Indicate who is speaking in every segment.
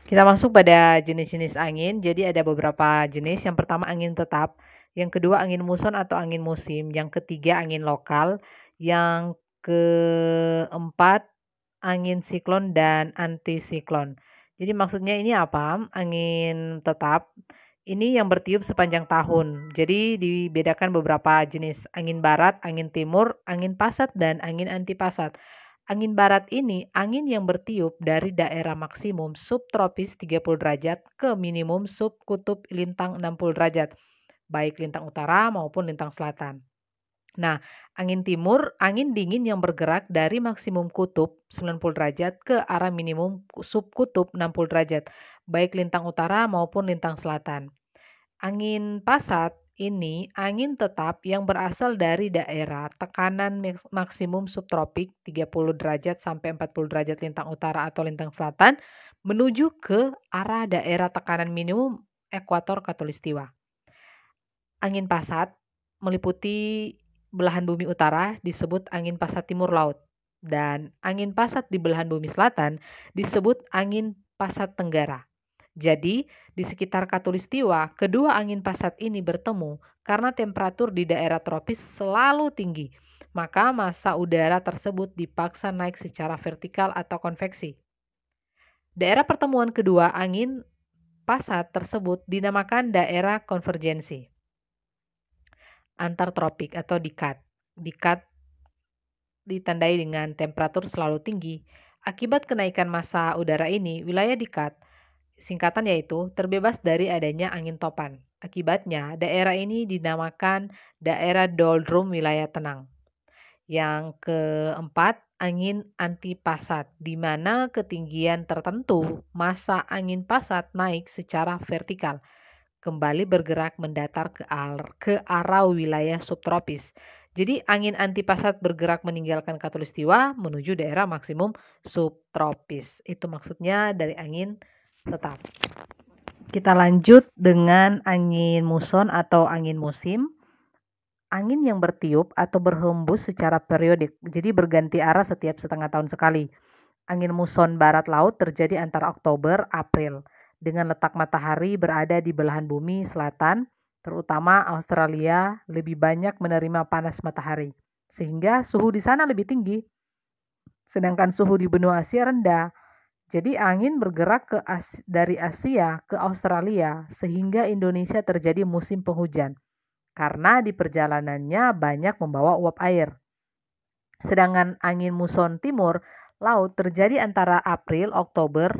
Speaker 1: Kita masuk pada jenis-jenis angin. Jadi ada beberapa jenis. Yang pertama angin tetap, yang kedua angin muson atau angin musim, yang ketiga angin lokal, yang keempat angin siklon dan antisiklon. Jadi maksudnya ini apa? Angin tetap ini yang bertiup sepanjang tahun. Jadi dibedakan beberapa jenis angin barat, angin timur, angin pasat dan angin antipasat. Angin barat ini angin yang bertiup dari daerah maksimum subtropis 30 derajat ke minimum subkutub lintang 60 derajat, baik lintang utara maupun lintang selatan. Nah, angin timur, angin dingin yang bergerak dari maksimum kutub 90 derajat ke arah minimum subkutub 60 derajat, baik lintang utara maupun lintang selatan. Angin pasat ini angin tetap yang berasal dari daerah tekanan maksimum subtropik 30 derajat sampai 40 derajat lintang utara atau lintang selatan menuju ke arah daerah tekanan minimum ekuator khatulistiwa. Angin pasat meliputi belahan bumi utara disebut angin pasat timur laut dan angin pasat di belahan bumi selatan disebut angin pasat tenggara. Jadi, di sekitar Khatulistiwa, kedua angin pasat ini bertemu karena temperatur di daerah tropis selalu tinggi. Maka massa udara tersebut dipaksa naik secara vertikal atau konveksi. Daerah pertemuan kedua angin pasat tersebut dinamakan daerah konvergensi antar tropik atau dikat. Dikat ditandai dengan temperatur selalu tinggi. Akibat kenaikan massa udara ini, wilayah dikat singkatan yaitu terbebas dari adanya angin topan. Akibatnya, daerah ini dinamakan daerah doldrum wilayah tenang. Yang keempat, angin antipasat, di mana ketinggian tertentu massa angin pasat naik secara vertikal, kembali bergerak mendatar ke arah wilayah subtropis. Jadi angin antipasat bergerak meninggalkan khatulistiwa menuju daerah maksimum subtropis. Itu maksudnya dari angin tetap. Kita lanjut dengan angin muson atau angin musim. Angin yang bertiup atau berhembus secara periodik, jadi berganti arah setiap setengah tahun sekali. Angin muson barat laut terjadi antara Oktober, April, dengan letak matahari berada di belahan bumi selatan, terutama Australia lebih banyak menerima panas matahari, sehingga suhu di sana lebih tinggi. Sedangkan suhu di benua Asia rendah. Jadi angin bergerak dari Asia ke Australia sehingga Indonesia terjadi musim penghujan karena di perjalanannya banyak membawa uap air. Sedangkan angin muson timur laut terjadi antara April Oktober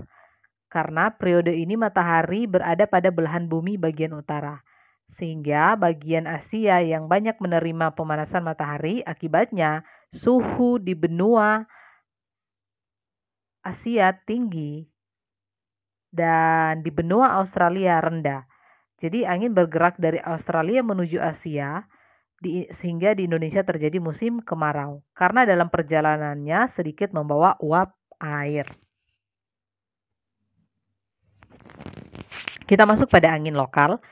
Speaker 1: karena periode ini matahari berada pada belahan bumi bagian utara. Sehingga bagian Asia yang banyak menerima pemanasan matahari akibatnya suhu di benua Asia tinggi dan di benua Australia rendah. Jadi angin bergerak dari Australia menuju Asia sehingga di Indonesia terjadi musim kemarau karena dalam perjalanannya sedikit membawa uap air. Kita masuk pada angin lokal.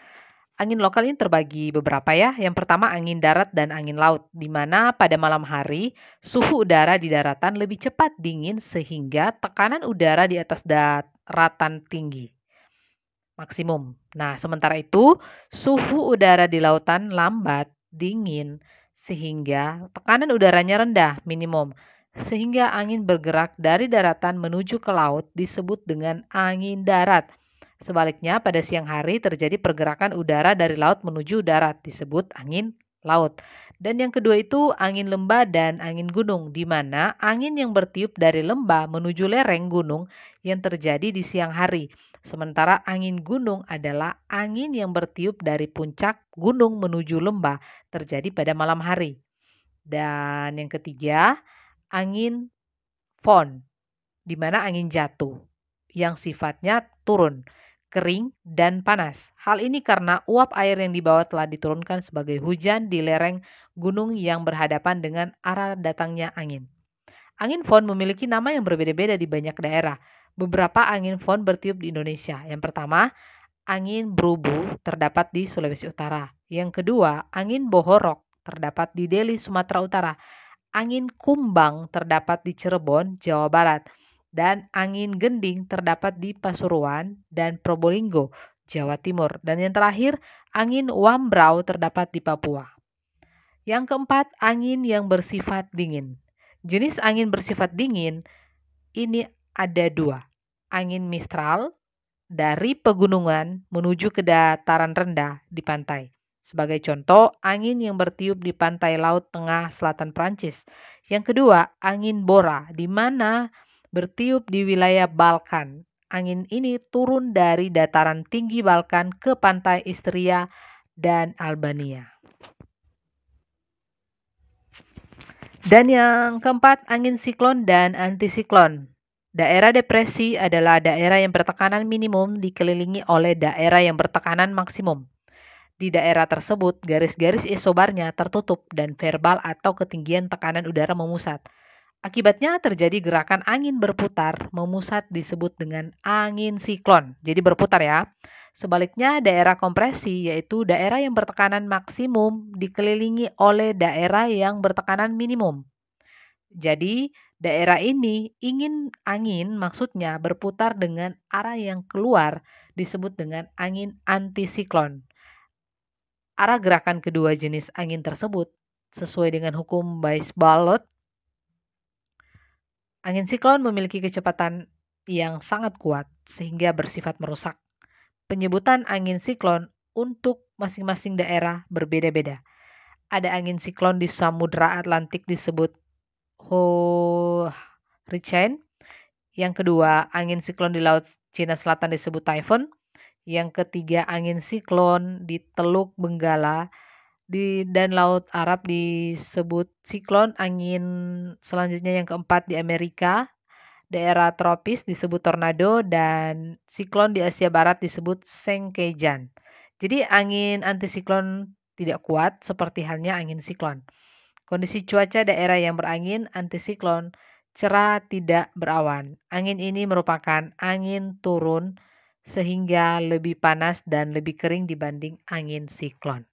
Speaker 1: Angin lokal ini terbagi beberapa ya. Yang pertama angin darat dan angin laut, di mana pada malam hari suhu udara di daratan lebih cepat dingin sehingga tekanan udara di atas daratan tinggi maksimum. Nah, sementara itu suhu udara di lautan lambat dingin sehingga tekanan udaranya rendah minimum. Sehingga angin bergerak dari daratan menuju ke laut disebut dengan angin darat. Sebaliknya, pada siang hari terjadi pergerakan udara dari laut menuju darat, disebut angin laut. Dan yang kedua itu angin lembah dan angin gunung, di mana angin yang bertiup dari lembah menuju lereng gunung yang terjadi di siang hari. Sementara angin gunung adalah angin yang bertiup dari puncak gunung menuju lembah, terjadi pada malam hari. Dan yang ketiga, angin fon, di mana angin jatuh yang sifatnya turun, kering, dan panas. Hal ini karena uap air yang dibawa telah diturunkan sebagai hujan di lereng gunung yang berhadapan dengan arah datangnya angin. Angin fon memiliki nama yang berbeda-beda di banyak daerah. Beberapa angin fon bertiup di Indonesia. Yang pertama, angin brubu terdapat di Sulawesi Utara. Yang kedua, angin bohorok terdapat di Deli, Sumatera Utara. Angin kumbang terdapat di Cirebon, Jawa Barat. dan angin gending terdapat di Pasuruan dan Probolinggo, Jawa Timur. Dan yang terakhir, angin wambrau terdapat di Papua. Yang keempat, angin yang bersifat dingin. Jenis angin bersifat dingin ini ada dua. Angin mistral dari pegunungan menuju ke dataran rendah di pantai. Sebagai contoh, angin yang bertiup di pantai Laut Tengah Selatan Prancis. Yang kedua, angin bora, di mana bertiup di wilayah Balkan. Angin ini turun dari dataran tinggi Balkan ke pantai Istria dan Albania. Dan yang keempat, angin siklon dan antisiklon. Daerah depresi adalah daerah yang bertekanan minimum dikelilingi oleh daerah yang bertekanan maksimum. Di daerah tersebut, garis-garis isobarnya tertutup dan verbal atau ketinggian tekanan udara memusat. Akibatnya terjadi gerakan angin berputar, memusat disebut dengan angin siklon. Jadi berputar ya. Sebaliknya daerah kompresi yaitu daerah yang bertekanan maksimum dikelilingi oleh daerah yang bertekanan minimum. Jadi daerah ini ingin angin maksudnya berputar dengan arah yang keluar disebut dengan angin antisiklon. Arah gerakan kedua jenis angin tersebut sesuai dengan hukum Weis-Ballot. Angin siklon memiliki kecepatan yang sangat kuat sehingga bersifat merusak. Penyebutan angin siklon untuk masing-masing daerah berbeda-beda. Ada angin siklon di Samudra Atlantik disebut hurricane. Yang kedua, angin siklon di Laut Cina Selatan disebut typhoon. Yang ketiga, angin siklon di Teluk Benggala dan Laut Arab disebut siklon. Angin selanjutnya yang keempat di Amerika, daerah tropis disebut tornado, dan siklon di Asia Barat disebut sengkejan. Jadi angin antisiklon tidak kuat seperti halnya angin siklon. Kondisi cuaca daerah yang berangin antisiklon cerah tidak berawan. Angin ini merupakan angin turun sehingga lebih panas dan lebih kering dibanding angin siklon.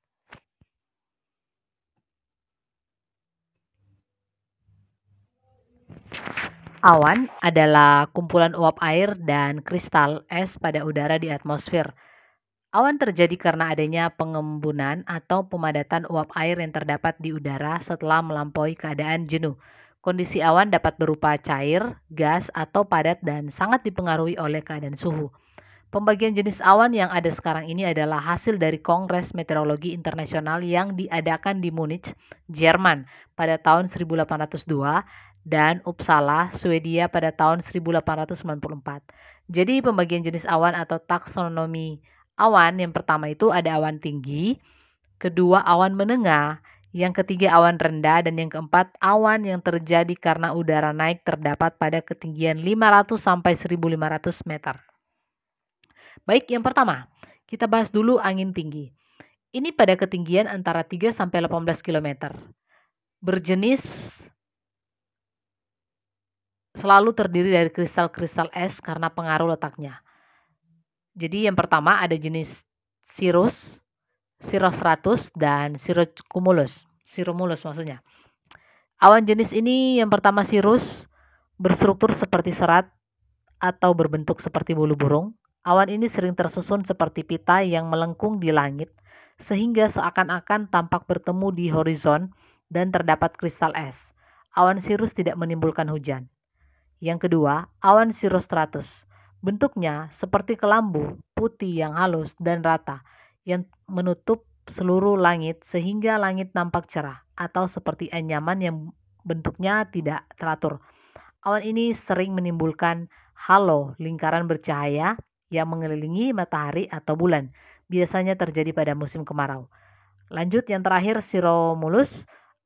Speaker 1: Awan adalah kumpulan uap air dan kristal es pada udara di atmosfer. Awan terjadi karena adanya pengembunan atau pemadatan uap air yang terdapat di udara setelah melampaui keadaan jenuh. Kondisi awan dapat berupa cair, gas, atau padat dan sangat dipengaruhi oleh keadaan suhu. Pembagian jenis awan yang ada sekarang ini adalah hasil dari Kongres Meteorologi Internasional yang diadakan di Munich, Jerman pada tahun 1802 dan Uppsala, Swedia pada tahun 1894. Jadi pembagian jenis awan atau taksonomi awan yang pertama itu ada awan tinggi, kedua awan menengah, yang ketiga awan rendah, dan yang keempat awan yang terjadi karena udara naik terdapat pada ketinggian 500 sampai 1500 meter. Baik, yang pertama, kita bahas dulu angin tinggi. Ini pada ketinggian antara 3 sampai 18 km. Berjenis selalu terdiri dari kristal-kristal es karena pengaruh letaknya. Jadi yang pertama ada jenis cirrus, cirrostratus, dan cirromulus maksudnya. Awan jenis ini yang pertama cirrus berstruktur seperti serat atau berbentuk seperti bulu burung. Awan ini sering tersusun seperti pita yang melengkung di langit sehingga seakan-akan tampak bertemu di horizon dan terdapat kristal es. Awan cirrus tidak menimbulkan hujan. Yang kedua, awan cirrostratus. Bentuknya seperti kelambu putih yang halus dan rata yang menutup seluruh langit sehingga langit nampak cerah atau seperti anyaman yang bentuknya tidak teratur. Awan ini sering menimbulkan halo lingkaran bercahaya yang mengelilingi matahari atau bulan. Biasanya terjadi pada musim kemarau. Lanjut yang terakhir cirromulus.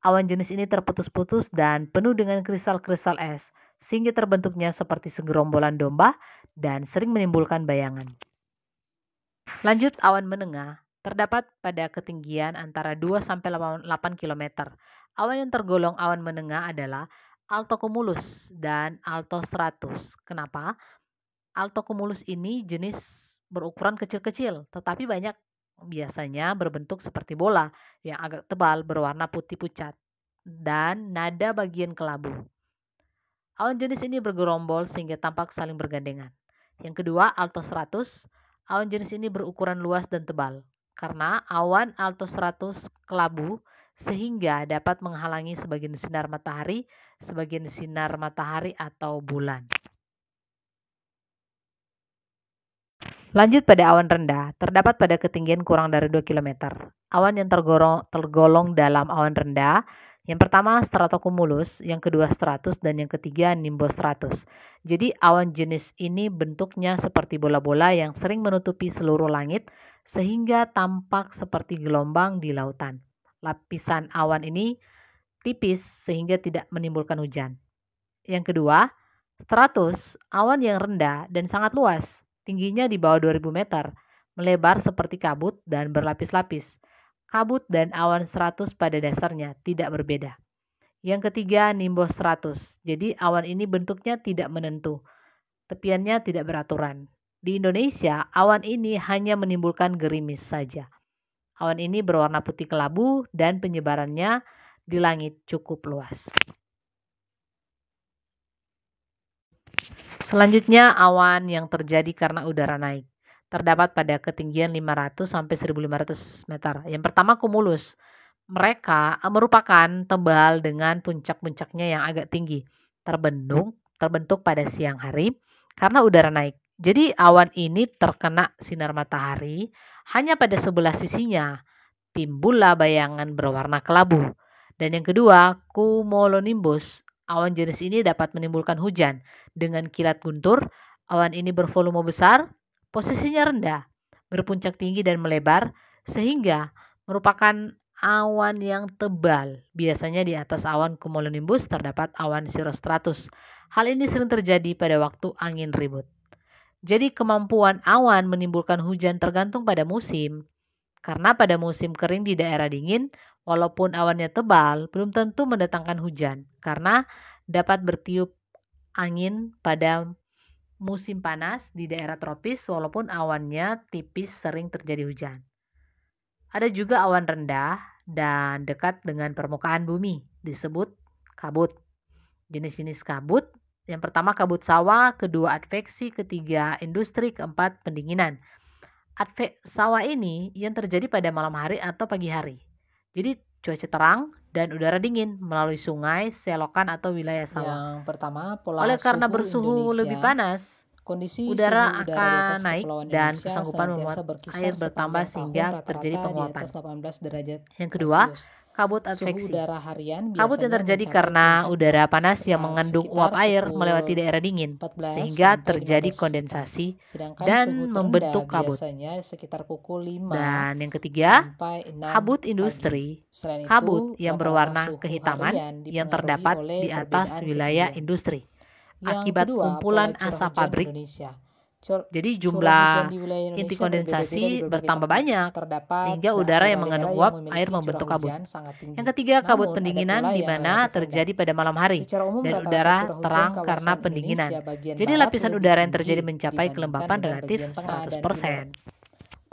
Speaker 1: Awan jenis ini terputus-putus dan penuh dengan kristal-kristal es sehingga terbentuknya seperti segerombolan domba dan sering menimbulkan bayangan. Lanjut awan menengah, terdapat pada ketinggian antara 2 sampai 8 km. Awan yang tergolong awan menengah adalah altocumulus dan altostratus. Kenapa? Altocumulus ini jenis berukuran kecil-kecil, tetapi banyak biasanya berbentuk seperti bola yang agak tebal berwarna putih pucat dan nada bagian kelabu. Awan jenis ini bergerombol sehingga tampak saling bergandengan. Yang kedua, altostratus. Awan jenis ini berukuran luas dan tebal. Karena awan altostratus kelabu sehingga dapat menghalangi sebagian sinar matahari atau bulan. Lanjut pada awan rendah, terdapat pada ketinggian kurang dari 2 km. Awan yang tergolong dalam awan rendah, yang pertama stratocumulus, yang kedua stratus, dan yang ketiga nimbostratus. Jadi awan jenis ini bentuknya seperti bola-bola yang sering menutupi seluruh langit sehingga tampak seperti gelombang di lautan. Lapisan awan ini tipis sehingga tidak menimbulkan hujan. Yang kedua, stratus, awan yang rendah dan sangat luas. Tingginya di bawah 2000 meter, melebar seperti kabut dan berlapis-lapis. Kabut dan awan stratus pada dasarnya tidak berbeda. Yang ketiga, nimbostratus. Jadi awan ini bentuknya tidak menentu. Tepiannya tidak beraturan. Di Indonesia, awan ini hanya menimbulkan gerimis saja. Awan ini berwarna putih kelabu dan penyebarannya di langit cukup luas. Selanjutnya, awan yang terjadi karena udara naik. Terdapat pada ketinggian 500 sampai 1500 meter. Yang pertama, cumulus. Mereka merupakan tebal dengan puncak-puncaknya yang agak tinggi. Terbentuk pada siang hari karena udara naik. Jadi awan ini terkena sinar matahari hanya pada sebelah sisinya. Timbullah bayangan berwarna kelabu. Dan yang kedua, cumulonimbus. Awan jenis ini dapat menimbulkan hujan. Dengan kilat guntur, awan ini bervolume besar, posisinya rendah, berpuncak tinggi dan melebar, sehingga merupakan awan yang tebal. Biasanya di atas awan cumulonimbus terdapat awan cirrostratus. Hal ini sering terjadi pada waktu angin ribut. Jadi kemampuan awan menimbulkan hujan tergantung pada musim. Karena pada musim kering di daerah dingin, walaupun awannya tebal, belum tentu mendatangkan hujan. Karena dapat bertiup angin pada musim panas di daerah tropis, walaupun awannya tipis sering terjadi hujan. Ada juga awan rendah dan dekat dengan permukaan bumi, disebut kabut. Jenis-jenis kabut, yang pertama kabut sawah, kedua adveksi, ketiga industri, keempat pendinginan. Sawah ini yang terjadi pada malam hari atau pagi hari. Jadi cuaca terang dan udara dingin melalui sungai, selokan atau wilayah sawah.
Speaker 2: Yang pertama, pola
Speaker 1: Oleh karena
Speaker 2: suhu
Speaker 1: bersuhu
Speaker 2: Indonesia.
Speaker 1: lebih panas,
Speaker 2: Kondisi
Speaker 1: udara
Speaker 2: suhu udara di
Speaker 1: akan
Speaker 2: atas
Speaker 1: naik
Speaker 2: Kepulauan
Speaker 1: dan
Speaker 2: Indonesia
Speaker 1: kesanggupan membuat
Speaker 2: senantiasa berkisar
Speaker 1: air bertambah
Speaker 2: sepanjang
Speaker 1: sehingga
Speaker 2: tahun rata-rata
Speaker 1: terjadi
Speaker 2: di
Speaker 1: penguapan.
Speaker 2: atas 18 derajat
Speaker 1: Yang kedua,
Speaker 2: Celcius.
Speaker 1: kabut
Speaker 2: Suhu
Speaker 1: adveksi.
Speaker 2: udara harian
Speaker 1: Kabut yang
Speaker 2: biasanya
Speaker 1: terjadi
Speaker 2: mencapai
Speaker 1: karena
Speaker 2: puncaknya
Speaker 1: udara panas yang mengandung
Speaker 2: sekitar
Speaker 1: uap air
Speaker 2: pukul
Speaker 1: melewati daerah dingin,
Speaker 2: 14
Speaker 1: sehingga
Speaker 2: sampai
Speaker 1: terjadi
Speaker 2: 15
Speaker 1: kondensasi
Speaker 2: sedangkan
Speaker 1: dan
Speaker 2: suhu terendah
Speaker 1: membentuk kabut.
Speaker 2: biasanya sekitar pukul 5
Speaker 1: Dan yang ketiga,
Speaker 2: sampai 6
Speaker 1: kabut
Speaker 2: pagi.
Speaker 1: industri.
Speaker 2: Selain
Speaker 1: Kabut
Speaker 2: itu,
Speaker 1: yang
Speaker 2: rata-rata
Speaker 1: berwarna
Speaker 2: suhu
Speaker 1: kehitaman
Speaker 2: harian
Speaker 1: yang
Speaker 2: dipengaruhi
Speaker 1: terdapat
Speaker 2: oleh
Speaker 1: di atas
Speaker 2: perbedaan
Speaker 1: wilayah
Speaker 2: ketinggian.
Speaker 1: industri
Speaker 2: Yang
Speaker 1: akibat
Speaker 2: kedua,
Speaker 1: kumpulan
Speaker 2: pola curah
Speaker 1: asap
Speaker 2: hujan
Speaker 1: pabrik.
Speaker 2: Indonesia.
Speaker 1: Jadi
Speaker 2: Curah hujan
Speaker 1: jumlah
Speaker 2: di wilayah
Speaker 1: inti
Speaker 2: Indonesia
Speaker 1: kondensasi
Speaker 2: berbeda-beda di berbagai
Speaker 1: bertambah
Speaker 2: tempat.
Speaker 1: banyak,
Speaker 2: Terdapat
Speaker 1: sehingga udara yang mengandung
Speaker 2: daerah-daerah yang
Speaker 1: uap air
Speaker 2: memiliki curah
Speaker 1: membentuk kabut.
Speaker 2: hujan sangat tinggi.
Speaker 1: Yang ketiga, kabut
Speaker 2: Namun, ada
Speaker 1: pendinginan
Speaker 2: pula
Speaker 1: di
Speaker 2: yang
Speaker 1: mana
Speaker 2: relatif
Speaker 1: terjadi
Speaker 2: rendah.
Speaker 1: pada malam hari
Speaker 2: Secara umum,
Speaker 1: dan
Speaker 2: rata-rata
Speaker 1: udara
Speaker 2: curah hujan
Speaker 1: terang
Speaker 2: kawasan
Speaker 1: karena pendinginan.
Speaker 2: Indonesia bagian
Speaker 1: Jadi
Speaker 2: barat
Speaker 1: lapisan
Speaker 2: lebih
Speaker 1: udara yang
Speaker 2: tinggi
Speaker 1: terjadi mencapai
Speaker 2: dibandingkan
Speaker 1: kelembapan
Speaker 2: dengan
Speaker 1: relatif
Speaker 2: bagian tengah dan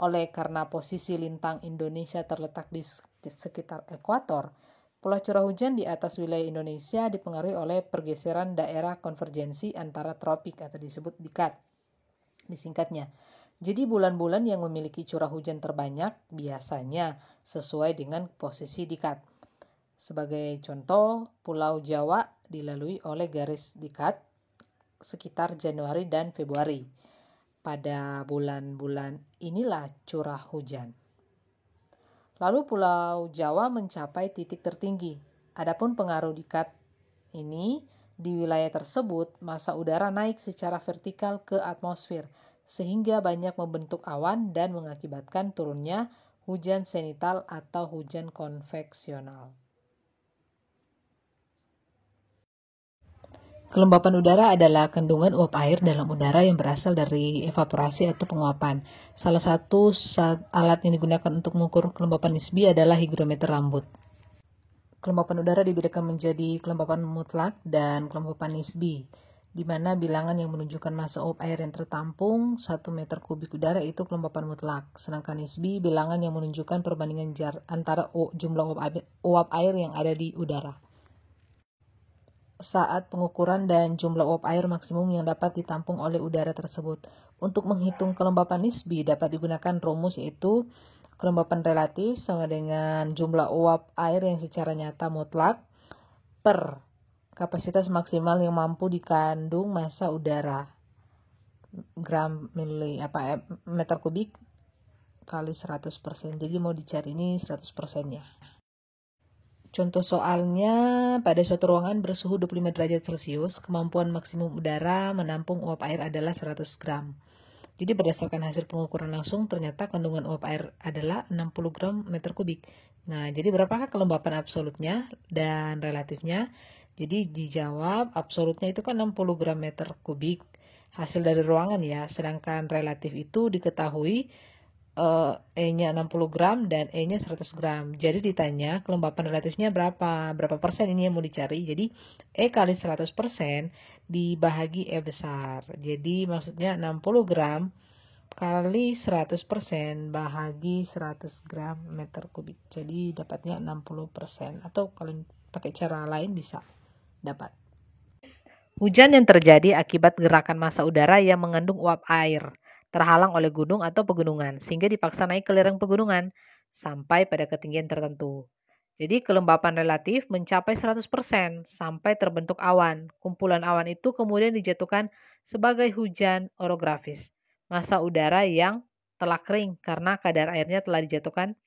Speaker 1: 100%.
Speaker 2: Oleh karena posisi lintang Indonesia terletak di sekitar ekuator, pola curah hujan di atas wilayah Indonesia dipengaruhi oleh pergeseran daerah konvergensi antara tropik atau disebut dikat, disingkatnya. Jadi bulan-bulan yang memiliki curah hujan terbanyak biasanya sesuai dengan posisi dikat. Sebagai contoh, Pulau Jawa dilalui oleh garis dikat sekitar Januari dan Februari. Pada bulan-bulan inilah curah hujan. Lalu Pulau Jawa mencapai titik tertinggi. Adapun pengaruh dikat ini di wilayah tersebut, massa udara naik secara vertikal ke atmosfer sehingga banyak membentuk awan dan mengakibatkan turunnya hujan zenital atau hujan konveksional. Kelembapan udara adalah kandungan uap air dalam udara yang berasal dari evaporasi atau penguapan. Salah satu alat yang digunakan untuk mengukur kelembapan nisbi adalah higrometer rambut. Kelembapan udara dibedakan menjadi kelembapan mutlak dan kelembapan nisbi, di mana bilangan yang menunjukkan massa uap air yang tertampung 1 meter kubik udara itu kelembapan mutlak. Sedangkan nisbi bilangan yang menunjukkan perbandingan antara jumlah uap air yang ada di udara. saat pengukuran dan jumlah uap air maksimum yang dapat ditampung oleh udara tersebut. Untuk menghitung kelembapan nisbi dapat digunakan rumus, yaitu kelembapan relatif sama dengan jumlah uap air yang secara nyata mutlak per kapasitas maksimal yang mampu dikandung massa udara meter kubik kali 100%. Jadi mau dicari ini 100%-nya. Contoh soalnya, pada suatu ruangan bersuhu 25 derajat Celcius, kemampuan maksimum udara menampung uap air adalah 100 gram. Jadi berdasarkan hasil pengukuran langsung, ternyata kandungan uap air adalah 60 gram meter kubik. Nah, jadi berapakah kelembapan absolutnya dan relatifnya? Jadi dijawab, absolutnya itu kan 60 gram meter kubik hasil dari ruangan ya, sedangkan relatif itu diketahui E-nya 60 gram dan E-nya 100 gram. Jadi ditanya kelembapan relatifnya berapa persen ini yang mau dicari. Jadi E kali 100% dibahagi E besar. Jadi maksudnya 60 gram kali 100% bahagi 100 gram meter kubik. Jadi dapatnya 60%. Atau kalau pakai cara lain bisa dapat.
Speaker 1: Hujan yang terjadi akibat gerakan massa udara yang mengandung uap air terhalang oleh gunung atau pegunungan, sehingga dipaksa naik ke lereng pegunungan sampai pada ketinggian tertentu. Jadi kelembapan relatif mencapai 100% sampai terbentuk awan. Kumpulan awan itu kemudian dijatuhkan sebagai hujan orografis. Massa udara yang telah kering karena kadar airnya telah dijatuhkan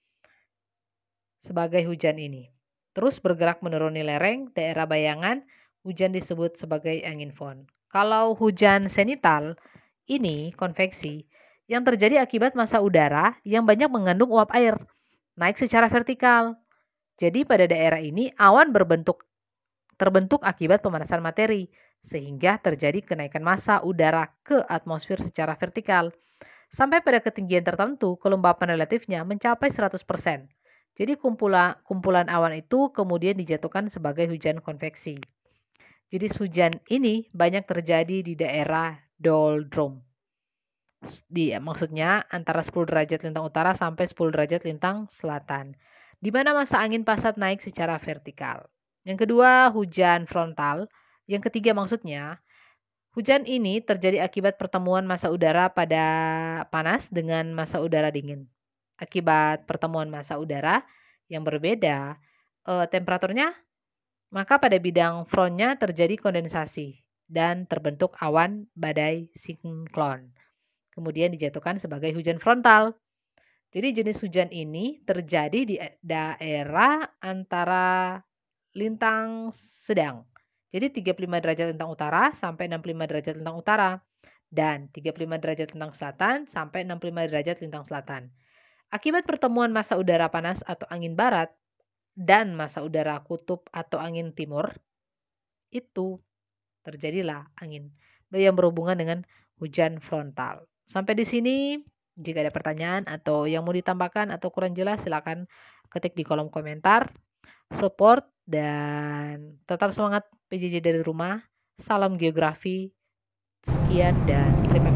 Speaker 1: sebagai hujan ini. Terus bergerak menuruni lereng, daerah bayangan, hujan disebut sebagai angin fon. Kalau hujan zenital, ini konveksi yang terjadi akibat massa udara yang banyak mengandung uap air naik secara vertikal. Jadi pada daerah ini awan terbentuk akibat pemanasan materi sehingga terjadi kenaikan massa udara ke atmosfer secara vertikal. Sampai pada ketinggian tertentu kelembapan relatifnya mencapai 100%. Jadi kumpulan awan itu kemudian dijatuhkan sebagai hujan konveksi. Jadi hujan ini banyak terjadi di daerah doldrum. Maksudnya antara 10 derajat lintang utara sampai 10 derajat lintang selatan, di mana massa angin pasat naik secara vertikal. Yang kedua, hujan frontal. Yang ketiga maksudnya, hujan ini terjadi akibat pertemuan massa udara pada panas dengan massa udara dingin. Akibat pertemuan massa udara yang berbeda temperaturnya, maka pada bidang frontnya terjadi kondensasi dan terbentuk awan badai siklon. Kemudian dijatuhkan sebagai hujan frontal. Jadi jenis hujan ini terjadi di daerah antara lintang sedang. Jadi 35 derajat lintang utara sampai 65 derajat lintang utara dan 35 derajat lintang selatan sampai 65 derajat lintang selatan. Akibat pertemuan massa udara panas atau angin barat dan massa udara kutub atau angin timur, itu terjadilah angin yang berhubungan dengan hujan frontal. Sampai di sini, jika ada pertanyaan atau yang mau ditambahkan atau kurang jelas, silakan ketik di kolom komentar. Support dan tetap semangat PJJ dari rumah. Salam geografi. Sekian dan terima kasih.